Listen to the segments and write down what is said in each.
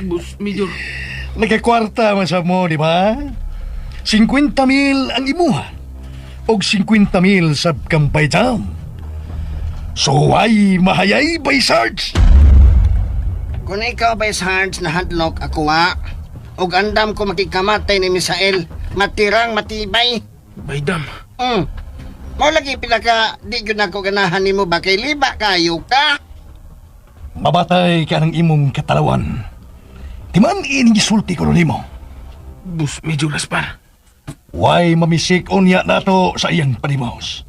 Boss Major. Nagkakwarta man sa mo, di ba? 50,000 ang imuha. Og 50,000 sa kampay jam. So ay mahayay by Sarge. Kung ikaw ba'y Sarge na hadlock ako og andam ko makikamatay ni Misael, matirang matibay. Baydam. Mo lagi pila ka, di yun ako ganahan nimo ba kay liba kayo ka? Mabatay ka ng imong katalawan. Di man ining gisulti ko nimo. Boss Major Gaspar. Why mamisik unya nato sa iyang panimos.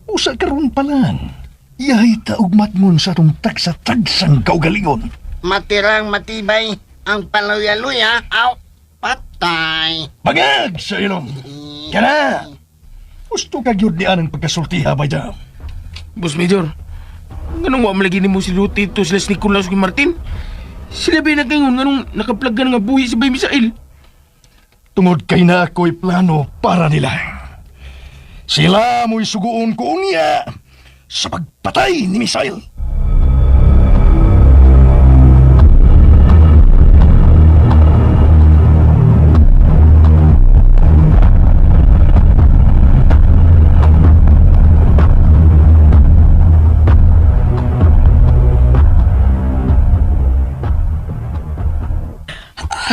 Usa karon pa lang. Iyahay ta ugmat mon sa atong tagsa-tagsang kaugalingon. Matirang matibay ang paluya-luya, aw, patay. Bagag sa ilong. Kana. Gusto ka gyud ni anang pagkasultiha ba dyan? Boss Major. Ganong wa malagi ni mo si Lutito sila si Nicolaus kay Martin? Sila ba nagkangon ganong nakaplagga nga buhi si Bay Misael? Tungod kay na ako'y plano para nila. Sila mo'y suguon ko unya sa pagpatay ni Misael.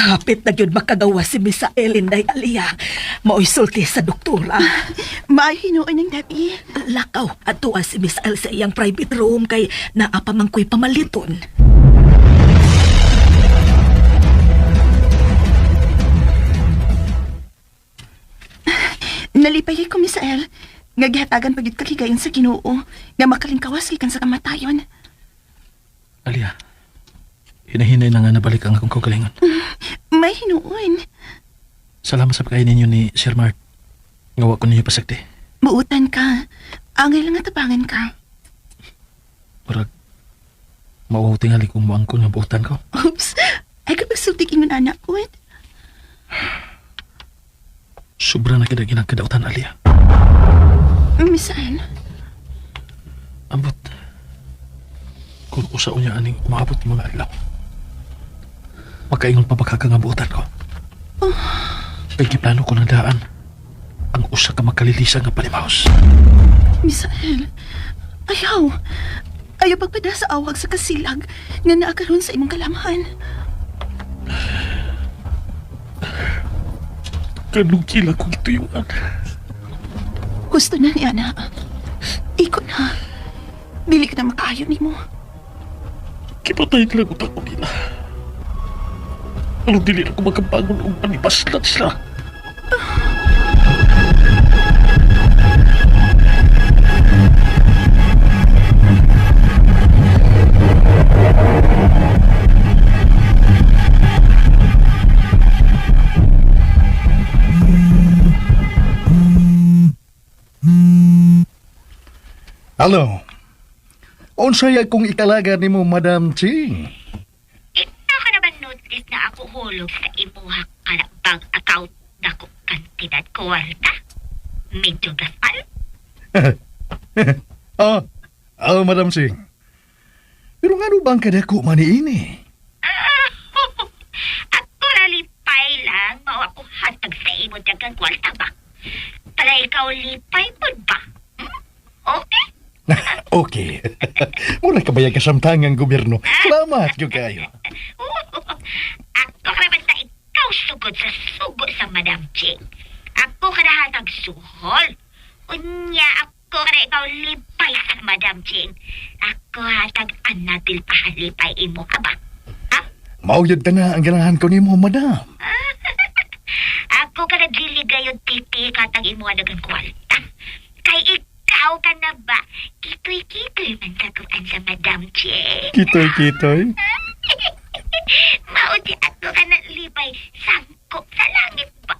Hapit na yun makagawa si Misael Inday Alia. Mao'y sulti sa doktora. Maay hinuon ng dabi. Lakaw, atuwa si Misael sa iyang private room kay naapamangko'y pamaliton. Nalipay ko, Misael. Nga gihatagan pagit kakigayon sa Ginoo. Nga makalingkawas gikan sa kamatayon. Alia, hinahinay na nga nabalik ang akong kaugalingon. May hinuon. Salamat sa pagkain ninyo ni Sir Mart. Ngawa ko ninyo pasagdi. Buutan ka. Angay lang nga tabangan ka. Murag, mauwaw tingali kung muangkon nga buutan ko. Oops. Ay kapag sultik ingon anak ko. Sobra na kita ginagkadautan, Alia. Misael. Ambot. Kung usa unya aning maabot ni mga adlaw. Magkaingon pa baka nga buutan ko. Kay giplano ko ng daan ang usa ka makalilisa nga palimaos. Misael. Ayaw. Ayaw pagpada sa awag sa kasilag nga naakaroon sa imong kalamhan. Kanugkila kong ituyuan. Gusto na ni Ana. Iko na. Dili ka na makaayo ni mo. Kipatay lang utak ko nila. Anong dili ako magkabangon o panipaslat sila. Hello. Unsay akong ikalaga nimo, Madam Chi? Ito ka naman notice na ako hulog sa imuha ka na bank account na ko kantidad kwarta. Medyo Gaspar. Madam Chi. Pero nga bang kadako maniini? Ako nalipay lang, mao ako hatag sa imo dagang kwarta ba? Para ikaw lipay po ba? Okay? Okay. Muna kabayag kasamtangang gobyerno. Salamat yung kayo. Ako ka naman sa ikaw sugod sa Madam Ching. Ako ka nahatag suhol. Unya ako ka na ikaw lipay sa Madam Ching. Ako hatag anatil pahalipay imo ka ba? Ha? Mauyod na ang ganahan ko nimo, Madam. Ako ka na diligayon titi katang imo adagang kwarta. Kay ikaw ka na ba? Kitoy-kitoy man kakuan sa Madam Ching. Kitoy-kitoy? Maudi ako ka na lipay sangko sa langit ba?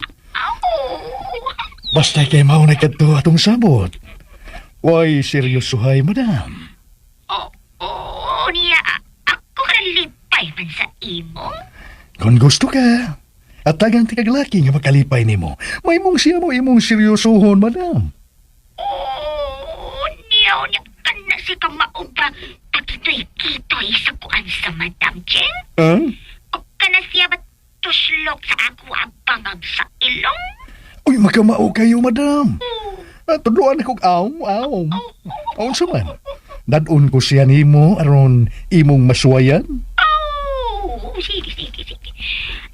Basta kay mao na kadto atong sabot. Why seryosohay, Madam? Oo, niya. Ako ka na lipay man sa imo. Kung gusto ka, at tagang tikaglaki nga makalipay nimo, may mong siya mo imong seryosohon, Madam. Oo, niya ka na si ka mauba. kitoy-kitoy sa kuan sa Madam Cheng. Ha? O kana siya ba tuslok sa ako ang bangag sa ilong? Uy, makamao kayo, madam. Tudloan akong aw. Aw sa man. Dadun ko siya nimo aron imong masuwayan. Oh, sige.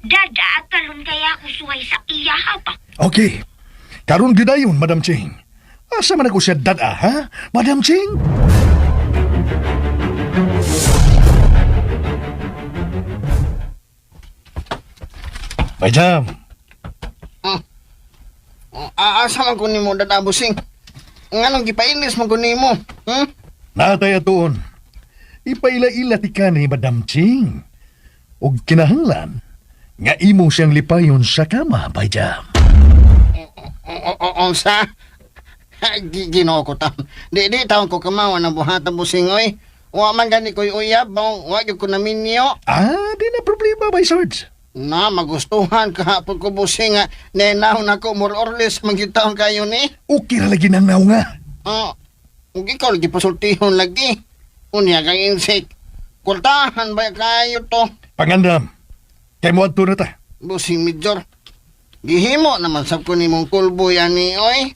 Dada, kalon kaya ako suway sa iya ba? Okay. Karon gidayon, Madam Ching. Asa man ako siya dada, ha? Madam Ching? Bayjam. Asa man ko nimo dadabusing? Nganong gipailis mo ko nimo? Natay atoon. Ipaila-ila ti ka ni Madam Ching. Og kinahanglan, nga imo siyang lipayon sa kama, Bayjam. Sa Ginoo ko ta. Di taon ko kamawa ng buhatan busing oy. Wa man gani ko'y uyab, wa gyud ko naminyo. Di na problema, Bay Sarge. Na magustuhan kahapon ko busing nga nenaw na ko more or less magitaon kayo ni. Okay ra lagi nang naw nga. Ug ikaw lagi pasultihon lagi. Unya kang insik. Kultahan ba kayo to? Pangandam, kay mo adto na ta. Busing Major. Gihimo naman sab ko nimong kulboy ani oy.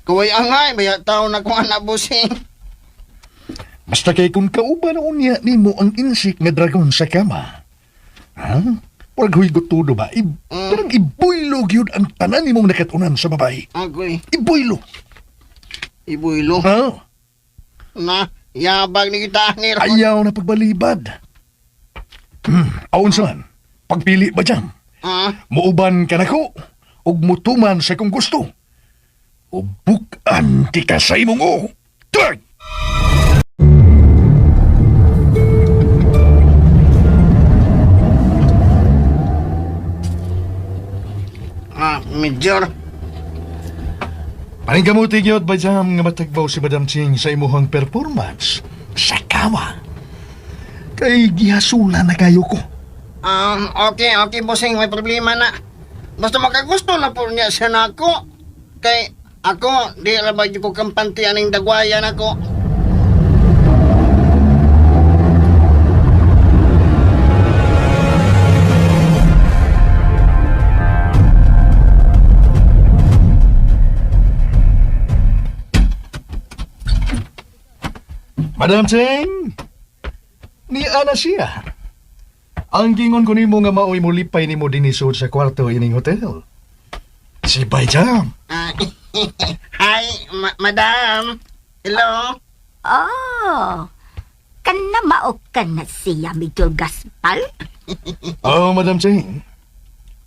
Kuway angay baya tao na ko ana busing. Basta kay kung kauban unya nimo ang insik nga dragon sa kama. Ha? Wag huy gutudo ba? Parang ibuylo gyud ang tanan nimong nakatunan sa babae. Agoy, Ibuylo. ibuylo. Ha? Na, yabag ni kita ni Ron. Ayaw na pagbalibad. Aon saan? Pagpili ba dyan? Muuban ka na ko, ug mutuman sa kong gusto. O bukan ti ka sa imong o. Tag! Major. Paring kamuti gyud ba dyan nga matagbaw si Madam Ching sa imuhang performance sa kama. Kay gihasula na kayo ko. Okay, bossing, may problema na. Basta makagusto na po niya siya na ako. Kay ako, di labag ko kampante aning dagwayan ako. Madam Ching, ni ana siya. Ang gingon ko nimo nga maoy mo lipay nimo dinisod sa kwarto ining hotel. Si Bayjam. Hi, madam. Hello. Oh, kana mao ka na siya, Major Gaspar? Oh, Madam Ching.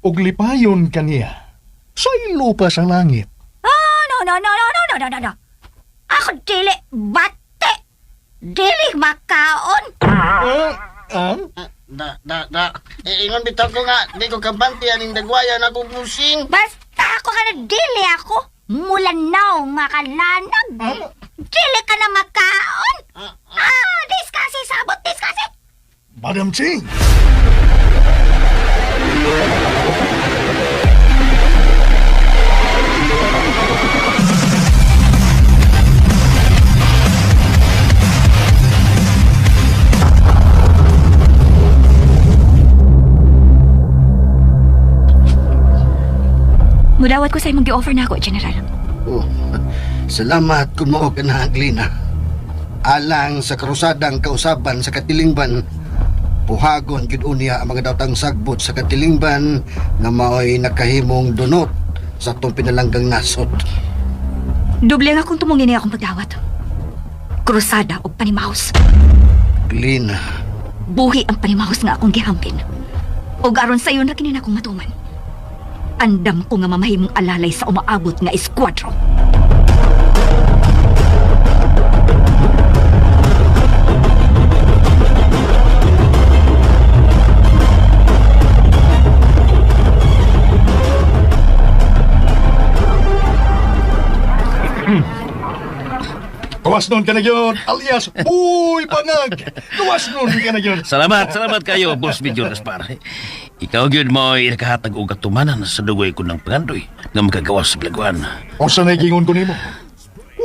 Og lipayon kaniya. Sa ilo pa sa langit. Oh, no. Ako dili bate. Dili makaon. Ingon bitaw ko nga, di ko kampante aning dagwayan ako busing. Basta ako ka na dili ako. Mulanaw nga kalanag. Dili ka na makaon. Diskasi, sabot, diskasi. Madam Ching. Mudawat ko sa imong gi-offer na ako, General. Salamat kung mao ka na, Glina. Alang sa karusadang kausaban sa Katilingban, puhagon gyud unya ang mga daotang sagbot sa Katilingban nga maoy nakahimong dunot sa atong pinalanggang nasod. Doble nga akong tumungin niya akong pagdawat. Krusada o panimahos. Glina, Buhi ang panimahos nga akong gihampin. O aron sa iyo na kinin akong matuman. Andam ko nga mamahimong alalay sa umaabot nga eskwadro. Kawas nun ka na yun, alias, uy, pangag! Kawas nun ka na yun. Salamat kayo, Boss Major Gaspar. Ikaw gyud mo ay nakahatag og katumanan sa dugoy ko ng pangandoy nga magagawas sa plaguan. O sa nagingon ko nimo,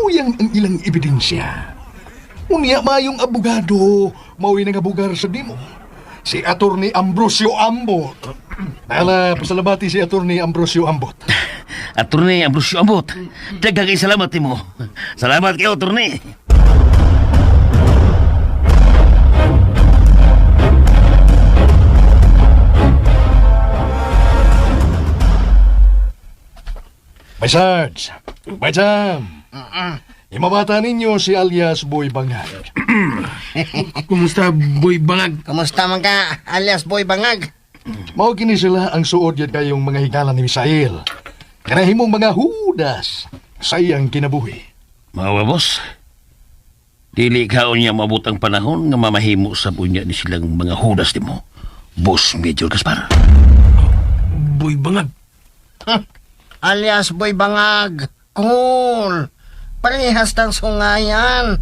uyang ang ilang ebidensya. Unya mayong abogado, mauwi nga bugar sa dimo. Si Attorney Ambrosio Ambot. Nala, pasalamati si Attorney Ambrosio Ambot. Attorney Ambrosio Ambot, daghang salamat nimo. Salamat kayo, attorney. May Sarge, may Jam. Imabata ninyo si alias Boy Bangag. Kumusta, boy bangag? Kamusta man ka, alias Boy Bangag? Mao kini sila ang suod yun kayong mga higala ni Misael. Kanahimong mga hudas. Sayang kinabuhi. Mga boss, dili ka niya mabut ang panahon nga mamahimo sa bunya ni silang mga hudas di mo. Boss Major Gaspar. Boy bangag? Alias Boy Bangag. Cool. Parehas tang sungayan.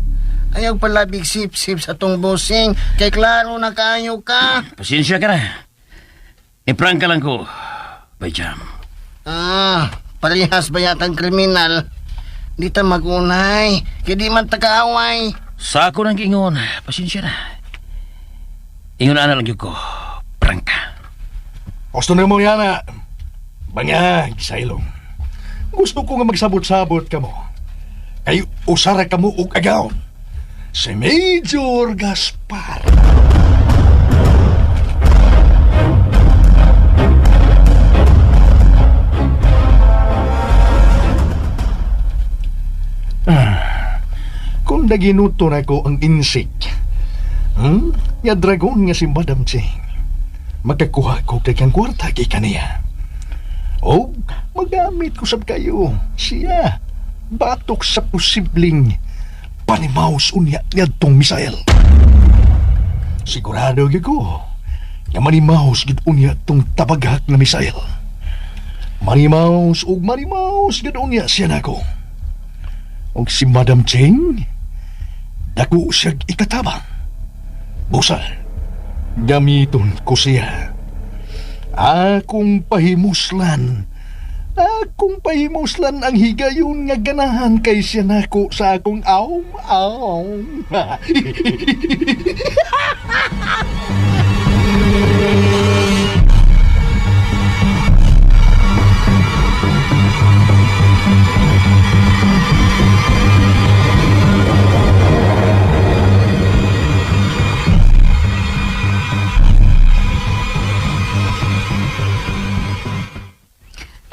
Ayaw pala big sip-sip sa tong bossing. Kay klaro na kayo ka. Pasensya ka na. Iprank ka lang ko. Bay Jam. Parehas ba yatang kriminal? Di ta magunay. Kaya di man takaaway. Sa ako nang giingon. Pasensya na. Ingon na lang yun ko. Prank ka. Gusto na mo yana. Bangag, Sailong. Gusto ko nga magsabot-sabot ka mo. Kay usara ka mo og agaw. Si Major Gaspar. Kung naginuto na ko ang insik, ya dragon nga si Madam Ching, magkakuha ko kay kang kwarta kay kaniya. O magamit ko sab kayo siya batok sa posibleng panimaus unya niyadtong Misael. Sigurado gyud ko nga manimaus gid unya tong tabaghak na Misael. Manimaus gid unya siya nako. Og si Madam Ching dako siya ikatabang. Busal gamiton ko siya. Akong pahimuslan ang higayon nga ganahan kay siya nako sa akong aom.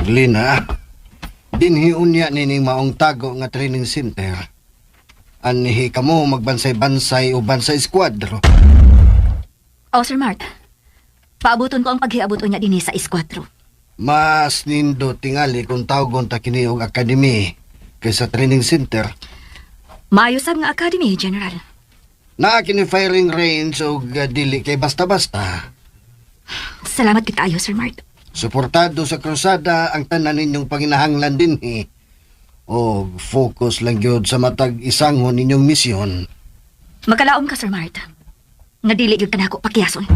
Lina, dinhi unya nining maong tago nga training center. Anihi kamo magbansay-bansay o bansay squadro. Sir Mart, paabuton ko ang paghiabot unya dinhi sa eskwadro. Mas nindo tingali kung tawgon ta kini og academy kaysa training center. Maayo sab nga academy, General. Naa kini firing range og dili kay basta-basta. Salamat kita ayo, Sir Mart. Suportado sa krusada ang tanan ninyong panginahanglan dinhi. O focus lang gyud sa matag isangon ninyong misyon. Magkalaom ka, Sir Mart. Nga dili gyud kanako pakyason.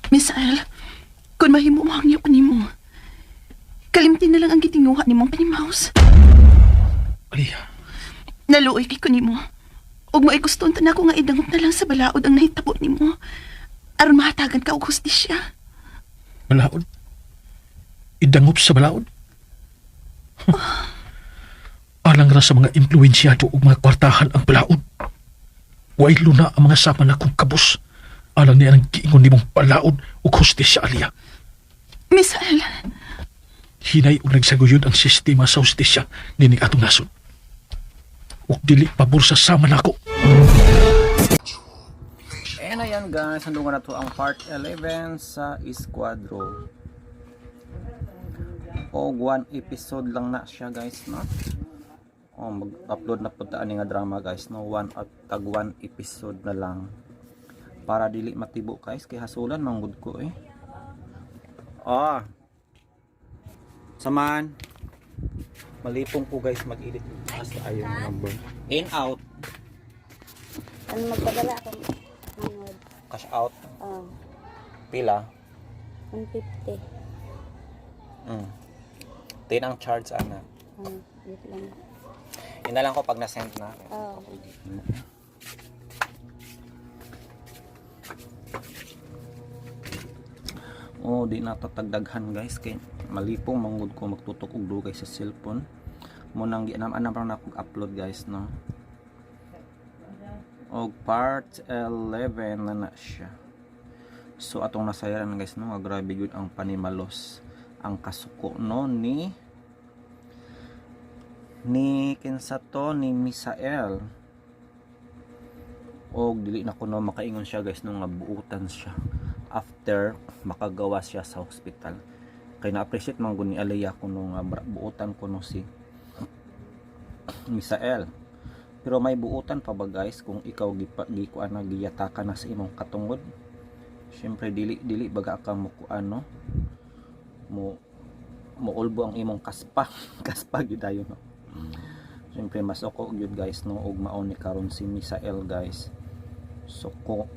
Misael, kung mahimo mo hangyo pa nimo, kalimtin na lang ang gitinguha ni mong panimaus. Aliyah. Naluoy kay ko nimo. Ug maiguston ta nako nga idangop na lang sa balaod ang nahitabo nimo. Aron mahatagan ka og hustisya. Balaod? Idangop sa balaod? Alang ra sa mga impluensyado ug mga kwartahan ang balaod. Way luna ang mga sama na kong kabus. Alang niya ang giingon ni mong balaod ug hustisya, Aliyah. Misael, Hinay ug nagsaguyod ang sistema sa hustisya nining atong nasod. Ug dili pabor sa sama nako. And ayan guys, nandungan na to ang part 11 sa Esquadro. O 1 episode lang na siya guys, no? O mag-upload na po taan nga drama guys, no? 1 episode na lang. Para dili matibo guys, kay hasulan manggod ko eh. Saman. Malipong ko guys mag-edit as ayaw number. In out. Ano magpadala ako? Cash out. Oh, Pila? 150. 10 ang charge, ana. Wait lang. Yun na lang ko pag na-send na. Oh. Oh, di natatagdaghan guys kay malipong mangud ko magtutok og dugay sa cellphone. Mo nang gianam-anam ra na upload guys no. Og part 11 na siya. So atong nasayaran guys no, grabe gyud ang panimalos ang kasuko no ni kinsa to ni Misael. Og dili na ko no makaingon siya guys no nga buutan siya after makagawa siya sa hospital. Kay na-appreciate man gud ni Aliyah kuno nga buutan kuno si Misael. Pero may buutan pa ba guys kung ikaw gikuan na giyataka na sa imong katungod? Syempre dili baga ka mo kuan no? Mo ulbo ang imong kaspa. Kaspa gyud ayo no. Syempre mas ako gyud guys no og maon ni karon si Misael guys. Suko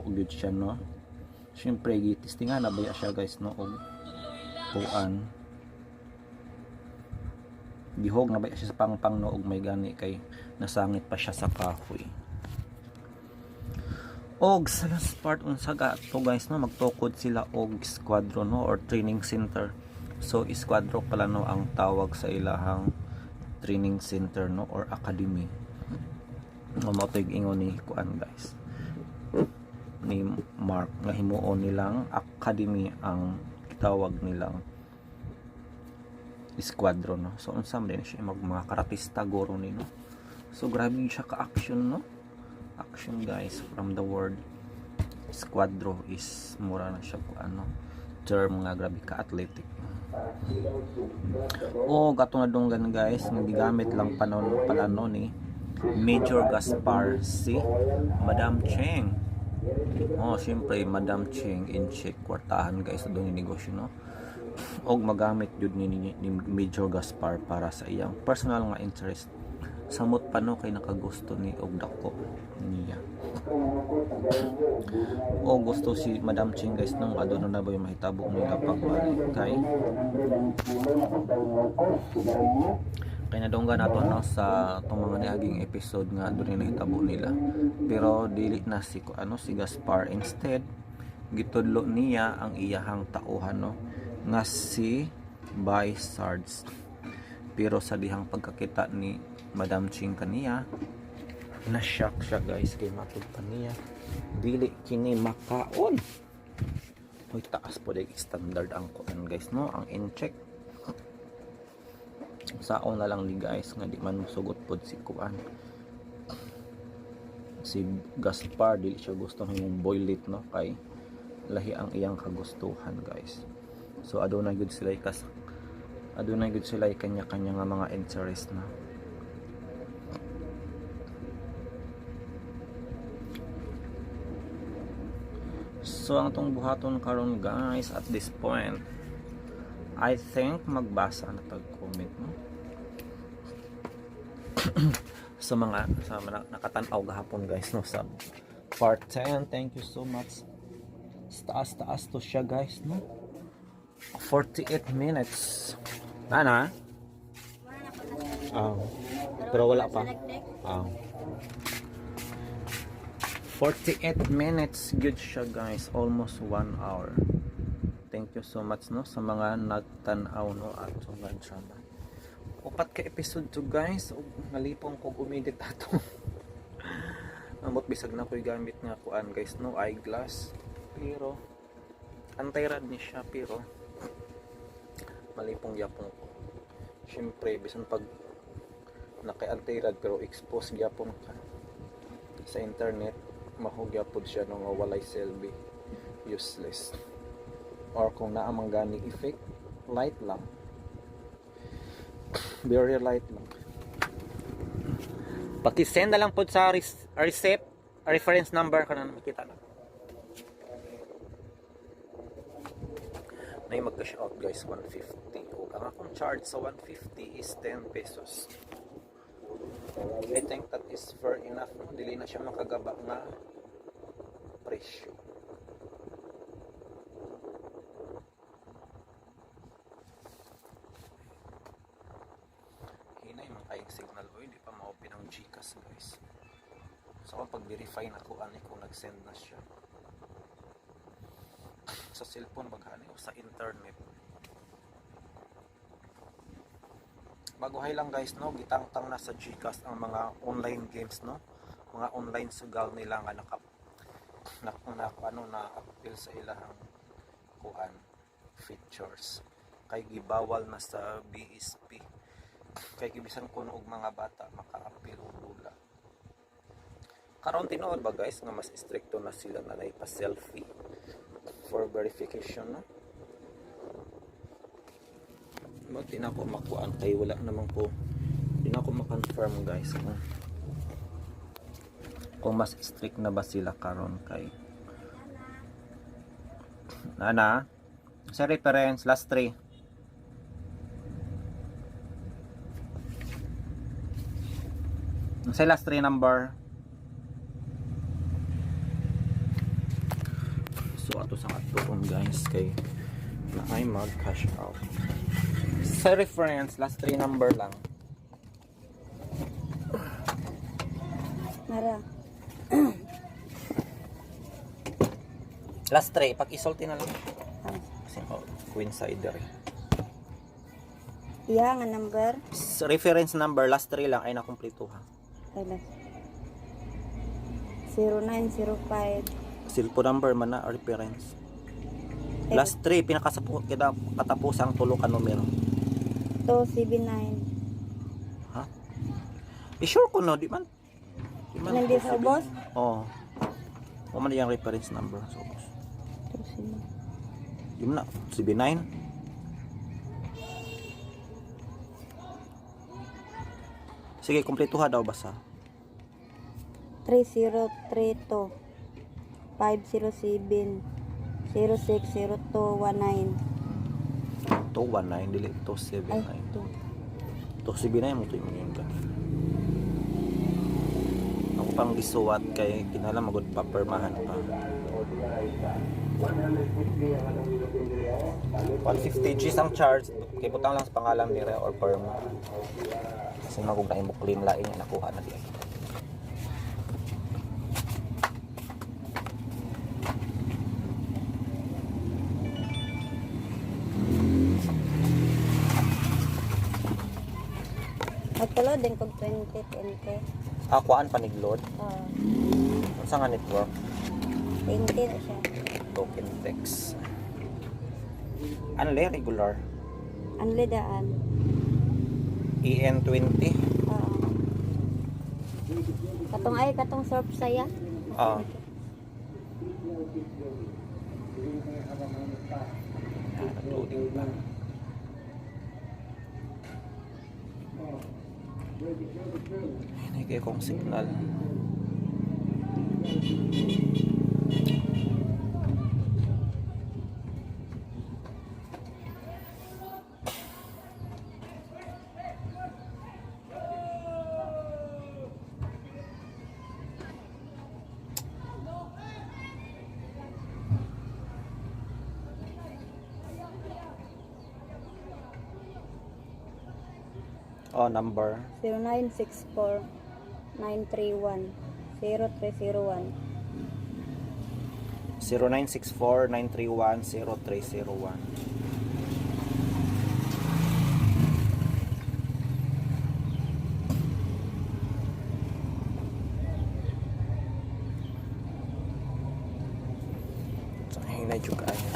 gyud siya no. Syempre gitistingan na baya siya guys no og kuan gihog na baya siya sa pangpang no og may gani kay nasangit pa siya sa kahoy. Og sa last part unsa ga to guys no magtukod sila og squadron no or training center. So squadron pala no ang tawag sa ilahang training center no or academy. Mo to ingon ni kuan guys ni Mark nga himuon nilang academy ang tawag nilang squadron no. So unsam din siya mga karatista guro ni no. So grabe siya ka action no. Action guys from the word squadron is mura na siya ko ano term nga grabe ka athletic. O gato na dunggan guys nga gigamit lang panon pala no ni Major Gaspar si Madam Cheng. Oh, siyempre Madam Cheng in check kwartahan guys sa doon negosyo no. Og magamit jud ni Major Gaspar para sa iyang personal nga interest. Samot pa no kay nakagusto ni og dako niya. O gusto si Madam Cheng guys nung aduna na ba yung mahitabo nila pagbalik kay nadunggan nato no sa tong mga niaging episode nga doon nahitabo nila. Pero dili na si si Gaspar, instead gitudlo niya ang iyahang tauhan no nga si Bay Sards. Pero sa dihang pagkakita ni Madam Cheng kaniya na-shock siya guys kay matod pa niya dili kini makaon. Hoy taas po day standard ang kuan guys no ang in-check. Saon na lang ni guys nga di man musugot pod si kuan si Gaspar dili siya gusto ng boilit no kay lahi ang iyang kagustuhan guys. So adunay gud sila kanya-kanya nga mga interest na. So ang tong buhaton karon guys at this point I think magbasa na tag-comment no. sa mga nakatan-aw gahapon guys no sa part 10. Thank you so much. Taas to siya guys no. 48 minutes. Ana? Pero wala pa. 48 minutes good siya guys, almost 1 hour. Thank you so much no sa mga nagtan-aw no at sa mga drama. Upat ka episode to guys, ug nalipong kog umedit ato. Amot bisag na ko'y gamit nga kuan guys no eyeglass. Pero anti-rad ni siya pero malipong yapon ko. Syempre bisan pag naka-anti-rad pero exposed yapon ka sa internet, mahugyapod siya no nga walay selby, useless. Or kung naamang gani effect, light lang, very light lang. Paki-send na lang po sa receipt, reference number ka na makita na. May mag-cash out guys 150. O ang akong charge sa 150 is 10 pesos. I think that is fair enough no? Dili na siya makagaba nga presyo. Hinay man kayong signal o hindi pa ma-open ang GCash guys. So kapag verify na ko ani kung nag-send na siya sa cellphone baghani o sa internet. Baguhay lang guys no, gitangtang na sa GCash ang mga online games no, mga online sugal nila nga na appeal sa ilahang kuan features kay gibawal na sa BSP kay gibisan kuno og mga bata maka-appeal og dula. Karon tinuod ba guys nga mas stricto na sila na pa selfie for verification no. Di na ako makuan kay wala naman ko, di na ako makonfirm guys kung mas strict na ba sila karon kay Nana sa reference last 3 sa last 3 number. So ato sa atuon guys kay na ay mag cash out sa reference last 3 number lang. Mara. Last 3 pag isulti na lang kasi coincider Iya nga number. sa reference number last 3 lang ay nakumpleto ha. Kailan? 0905. Cellphone number man na reference. Last 3 katapusang tulo ka numero. 279. Ha? I-sure ko no, di man. Nandi sa ubos? Oo. O man yung reference number sa ubos. 279. Di man na, 79. Sige, kompleto ha daw basa. 3032 507 060219. 219 dili 279. Ay, 279 mo to yung yun ka. Ako pang gisuwat kay kinala magud papermahan pa. 150 G's ang charge kay butang lang sa pangalan ni Re or perma. Kasi magug na imo clean lain yung nakuha na diyan. Magtulo din kog 20 20. Kuan paniglod. Unsa nga network? 20 na siya. Token text. Anle regular. Anli daan. EN20. Katong surf saya. Loading pa. Ini kayak kong signal. Number 0964 931 0301. 0964 931 0301. Hinay juga aja.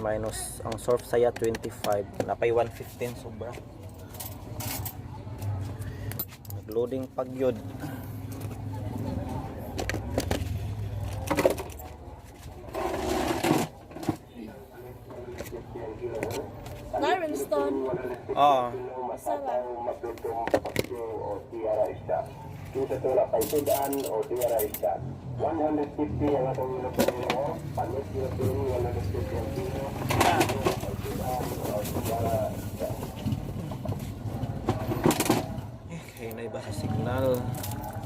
Minus ang surf saya 25 napay 115 sobra nagloading pagyod. Stone. Oh. Salah. Dito ito na 500 o tira isda. 150 ang atong inupunino. Panis yung pino, 150 ang pino. 500 o tira isda. Okay, na iba sa signal.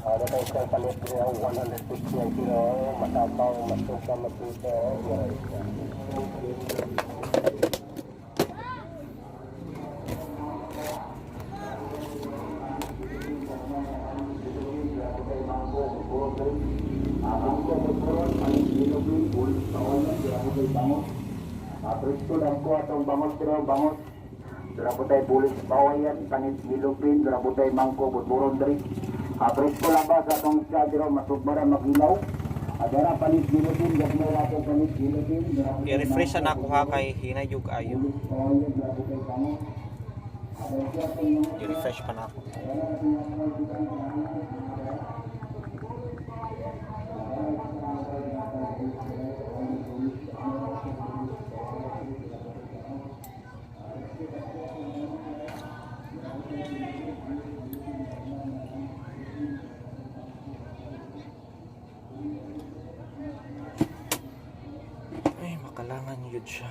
Ano tayo sa panis niya, 150 ang kilo. Matapaw, matuka, matuka, tira isda. Presto lang ko atong bangos pero bangos. Dara po tayo bulis bawayan, panis nilupin, dara po tayo mangko, butburon diri. Presto lang ba sa atong isda dira masugmara magilaw. Dara panis nilupin, gagmay ato panis nilupin. I-refresh na ako ha kay hinayog ayo. I-refresh pa na ako. Ay, makalangan yun siya.